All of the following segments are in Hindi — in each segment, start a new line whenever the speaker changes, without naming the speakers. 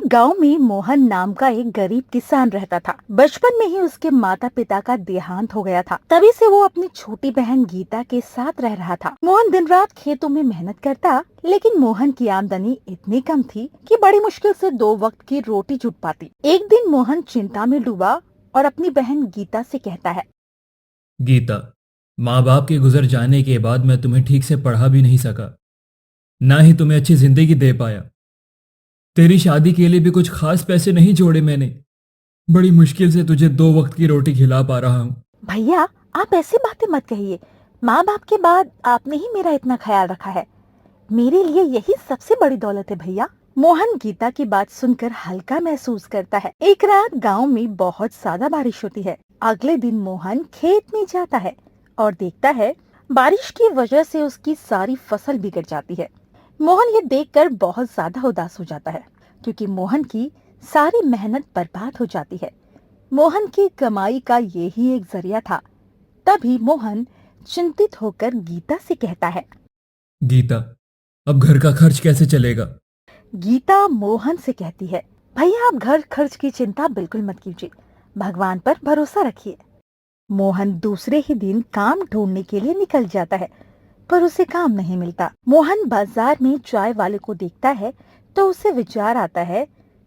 गांव में मोहन नाम का एक गरीब किसान रहता था। बचपन में ही उसके माता पिता का देहांत हो गया था। तभी से वो अपनी छोटी बहन गीता के साथ रह रहा था। मोहन दिन रात खेतों में मेहनत करता, लेकिन मोहन की आमदनी इतनी कम थी कि बड़ी मुश्किल से 2 वक्त की रोटी जुट पाती। एक दिन मोहन चिंता में डूबा और अपनी बहन गीता से कहता है।
गीता, माँ बाप के गुजर जाने के बाद मैं तुम्हें ठीक से पढ़ा भी नहीं सका, ना ही तुम्हें अच्छी जिंदगी दे पाया। तेरी शादी के लिए भी कुछ खास पैसे नहीं जोड़े मैंने। बड़ी मुश्किल से तुझे 2 वक्त की रोटी खिला पा रहा हूँ।
भैया, आप ऐसी बातें मत कहिए। माँ बाप के बाद आपने ही मेरा इतना ख्याल रखा है। मेरे लिए यही सबसे बड़ी दौलत है भैया। मोहन गीता की बात सुनकर हल्का महसूस करता है। एक रात गांव में बहुत ज्यादा बारिश होती है। अगले दिन मोहन खेत में जाता है और देखता है बारिश की वजह से उसकी सारी फसल बिगड़ जाती है। मोहन ये देखकर बहुत ज्यादा उदास हो जाता है, क्योंकि मोहन की सारी मेहनत बर्बाद हो जाती है। मोहन की कमाई का यही एक जरिया था। तभी मोहन चिंतित होकर गीता से कहता है।
गीता, अब घर का खर्च कैसे चलेगा?
गीता मोहन से कहती है, भैया आप घर खर्च की चिंता बिल्कुल मत कीजिए, भगवान पर भरोसा रखिए। मोहन दूसरे ही दिन काम ढूंढने के लिए निकल जाता है, पर उसे काम नहीं मिलता। मोहन बाजार में चाय वाले को देखता है तो उसे विचार आता है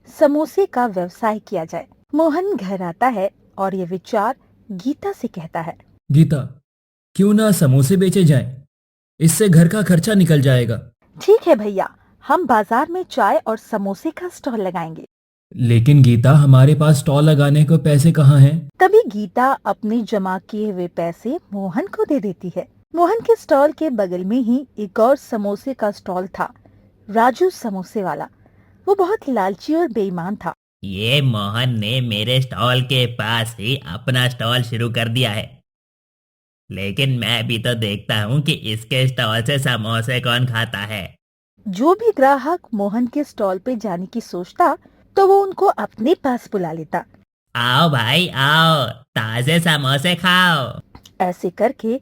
समोसे का व्यवसाय किया जाए। मोहन घर आता है और ये विचार गीता से कहता है।
गीता, क्यों ना समोसे बेचे जाएं? इससे घर का खर्चा निकल जाएगा।
ठीक है भैया, हम बाजार में चाय और समोसे का स्टॉल लगाएंगे।
लेकिन गीता, हमारे पास स्टॉल लगाने को पैसे कहाँ हैं?
तभी गीता अपने जमा किए हुए पैसे मोहन को दे देती है। मोहन के स्टॉल के बगल में ही एक और समोसे का स्टॉल था, राजू समोसे वाला। वो बहुत लालची और बेईमान था।
ये मोहन ने मेरे स्टॉल के पास ही अपना स्टॉल शुरू कर दिया है, लेकिन मैं भी तो देखता हूँ कि इसके स्टॉल से समोसे कौन खाता है।
जो भी ग्राहक मोहन के स्टॉल पे जाने की सोचता, तो वो उनको अपने पास बुला लेता।
आओ भाई आओ, ताजे समोसे खाओ।
ऐसे करके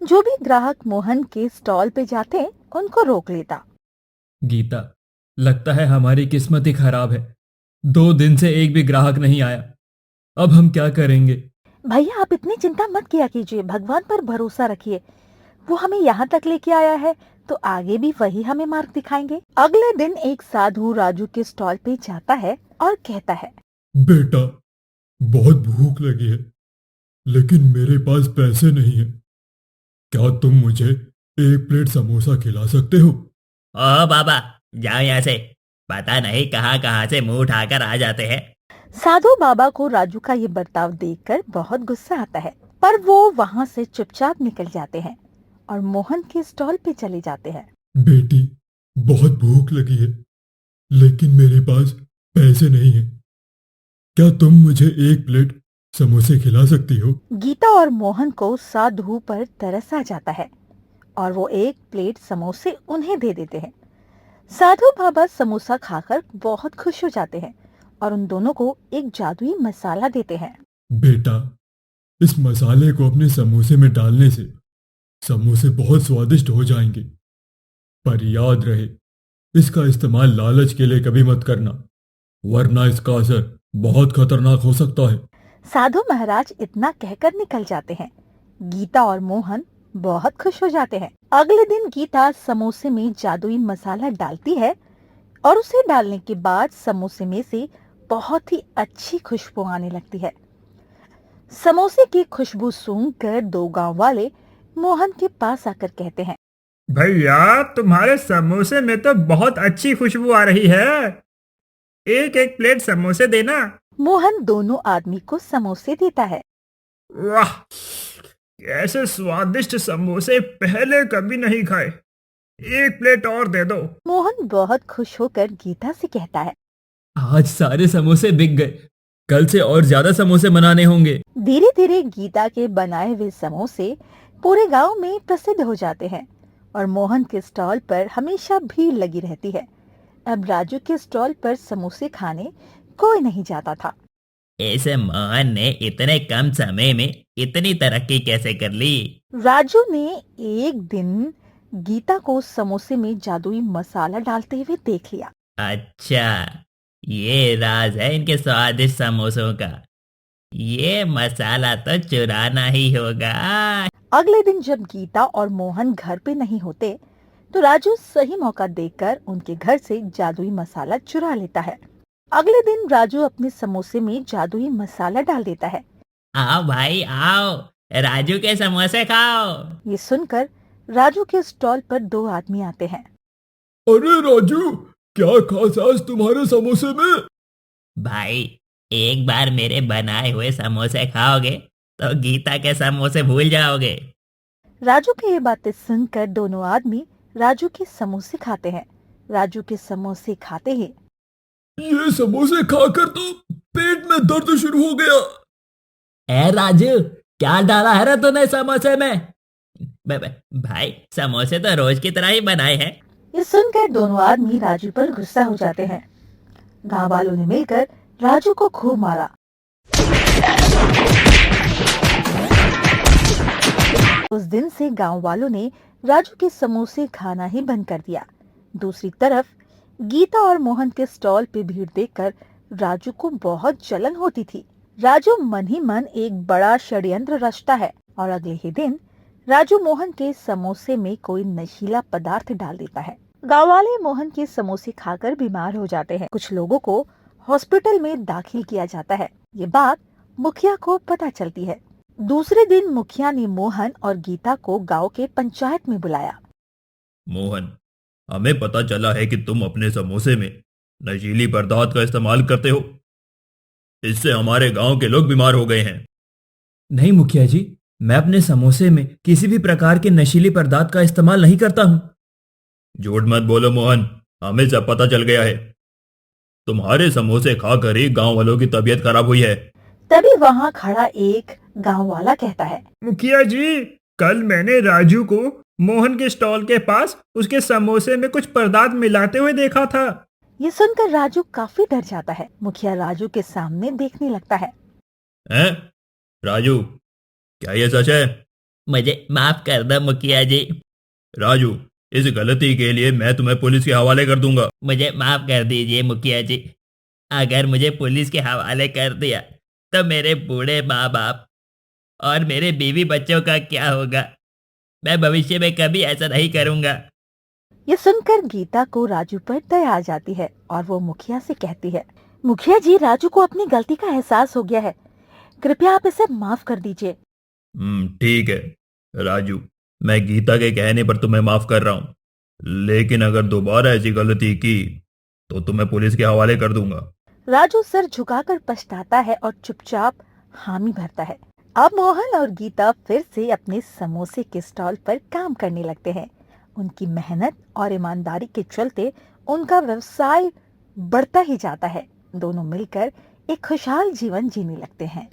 जो भी ग्राहक मोहन के स्टॉल पे जाते, उनको रोक लेता।
गीता, लगता है हमारी किस्मत ही खराब है। 2 दिन से एक भी ग्राहक नहीं आया। अब हम क्या करेंगे?
भैया आप इतनी चिंता मत किया कीजिए, भगवान पर भरोसा रखिए। वो हमें यहाँ तक लेके आया है तो आगे भी वही हमें मार्ग दिखाएंगे। अगले दिन एक साधु राजू के स्टॉल पे जाता है और कहता है।
बेटा, बहुत भूख लगी है, लेकिन मेरे पास पैसे नहीं है। क्या तुम मुझे 1 प्लेट समोसा खिला सकते हो?
ओ बाबा, जाओ यहाँ से। पता नहीं कहाँ कहाँ से मुंह उठाकर आ जाते हैं।
साधु बाबा को राजू का ये बर्ताव देखकर बहुत गुस्सा आता है, पर वो वहाँ से चुपचाप निकल जाते हैं और मोहन के स्टॉल पे चले जाते हैं।
बेटी, बहुत भूख लगी है, लेकिन मेरे पास पैसे नहीं है। क्या तुम मुझे 1 प्लेट समोसे खिला सकती हो?
गीता और मोहन को साधु पर तरस आ जाता है और वो 1 प्लेट समोसे उन्हें दे देते हैं। साधु बाबा समोसा खाकर बहुत खुश हो जाते हैं और उन दोनों को एक जादुई मसाला देते हैं।
बेटा, इस मसाले को अपने समोसे में डालने से समोसे बहुत स्वादिष्ट हो जाएंगे। पर याद रहे, इसका इस्तेमाल लालच के लिए कभी मत करना, वरना इसका असर बहुत खतरनाक हो सकता है।
साधु महाराज इतना कहकर निकल जाते हैं। गीता और मोहन बहुत खुश हो जाते हैं। अगले दिन गीता समोसे में जादुई मसाला डालती है और उसे डालने के बाद समोसे में से बहुत ही अच्छी खुशबू आने लगती है। समोसे की खुशबू सूंघकर 2 गांव वाले मोहन के पास आकर कहते हैं।
भैया, तुम्हारे समोसे में तो बहुत अच्छी खुशबू आ रही है। एक एक प्लेट समोसे देना।
मोहन दोनों आदमी को समोसे देता है।
वाह, कैसे स्वादिष्ट समोसे, पहले कभी नहीं खाए। 1 प्लेट और दे दो।
मोहन बहुत खुश होकर गीता से कहता है।
आज सारे समोसे बिक गए। कल से और ज्यादा समोसे बनाने होंगे।
धीरे धीरे गीता के बनाए हुए समोसे पूरे गांव में प्रसिद्ध हो जाते हैं और मोहन के स्टॉल पर हमेशा भीड़ लगी रहती है। अब राजू के स्टॉल पर समोसे खाने कोई नहीं जाता था।
इस मोहन ने इतने कम समय में इतनी तरक्की कैसे कर ली?
राजू ने एक दिन गीता को समोसे में जादुई मसाला डालते हुए देख लिया।
अच्छा, ये राज है इनके स्वादिष्ट समोसों का। ये मसाला तो चुराना ही होगा।
अगले दिन जब गीता और मोहन घर पे नहीं होते तो राजू सही मौका देखकर उनके घर से जादुई मसाला चुरा लेता है। अगले दिन राजू अपने समोसे में जादुई मसाला डाल देता है।
आओ भाई आओ, राजू के समोसे खाओ।
ये सुनकर राजू के स्टॉल पर दो आदमी आते हैं।
अरे राजू, क्या खास आज तुम्हारे समोसे में?
भाई एक बार मेरे बनाए हुए समोसे खाओगे तो गीता के समोसे भूल जाओगे।
राजू की ये बातें सुनकर दोनों आदमी राजू के समोसे खाते हैं। राजू के समोसे खाते ही
ये समोसे खाकर तो पेट में दर्द शुरू हो गया।
ए राजू, क्या डाला है रे तूने समोसे में? भाई समोसे तो रोज की तरह ही बनाए हैं।
ये सुनकर दोनों आदमी राजू पर गुस्सा हो जाते हैं। गांव वालों ने मिलकर राजू को खूब मारा। उस दिन से गांव वालों ने राजू के समोसे खाना ही बंद कर दिया। दूसरी तरफ गीता और मोहन के स्टॉल पे भीड़ देखकर राजू को बहुत जलन होती थी। राजू मन ही मन एक बड़ा षड्यंत्र रचता है और अगले ही दिन राजू मोहन के समोसे में कोई नशीला पदार्थ डाल देता है। गांव वाले मोहन के समोसे खाकर बीमार हो जाते हैं। कुछ लोगों को हॉस्पिटल में दाखिल किया जाता है। ये बात मुखिया को पता चलती है। दूसरे दिन मुखिया ने मोहन और गीता को गांव के पंचायत में बुलाया।
मोहन, हमें पता चला है कि तुम अपने समोसे में नशीली पदार्थ का इस्तेमाल करते हो। इससे हमारे गांव के लोग बीमार हो गए हैं।
नहीं मुखिया जी, मैं अपने समोसे में किसी भी प्रकार के नशीली पदार्थ का इस्तेमाल नहीं करता हूँ।
झूठ मत बोलो मोहन, हमें सब पता चल गया है। तुम्हारे समोसे खाकर ही गांव वालों की तबीयत खराब हुई है।
तभी वहाँ खड़ा एक गांव वाला कहता है,
मुखिया जी, कल मैंने राजू को मोहन के स्टॉल के पास उसके समोसे में कुछ पदार्थ मिलाते हुए देखा था।
ये सुनकर राजू काफी डर जाता है। मुखिया राजू के सामने देखने लगता है।
हैं? राजू, क्या ये सच है?
मुझे माफ कर दो मुखिया जी।
राजू, इस गलती के लिए मैं तुम्हें पुलिस के हवाले कर दूंगा।
मुझे माफ कर दीजिए मुखिया जी। अगर मुझे पुलिस के हवाले कर दिया तो मेरे बूढ़े माँ बाप और मेरे बीवी बच्चों का क्या होगा? मैं भविष्य में कभी ऐसा नहीं करूंगा।
ये सुनकर गीता को राजू पर दया आ जाती है और वो मुखिया से कहती है, मुखिया जी, राजू को अपनी गलती का एहसास हो गया है, कृपया आप इसे माफ कर दीजिए।
ठीक है राजू, मैं गीता के कहने पर तुम्हें माफ कर रहा हूँ, लेकिन अगर दोबारा ऐसी गलती की तो तुम्हें पुलिस के हवाले कर दूंगा।
राजू सर झुकाकर पछताता है और चुपचाप हामी भरता है। अब मोहन और गीता फिर से अपने समोसे के स्टॉल पर काम करने लगते हैं। उनकी मेहनत और ईमानदारी के चलते उनका व्यवसाय बढ़ता ही जाता है। दोनों मिलकर एक खुशहाल जीवन जीने लगते हैं।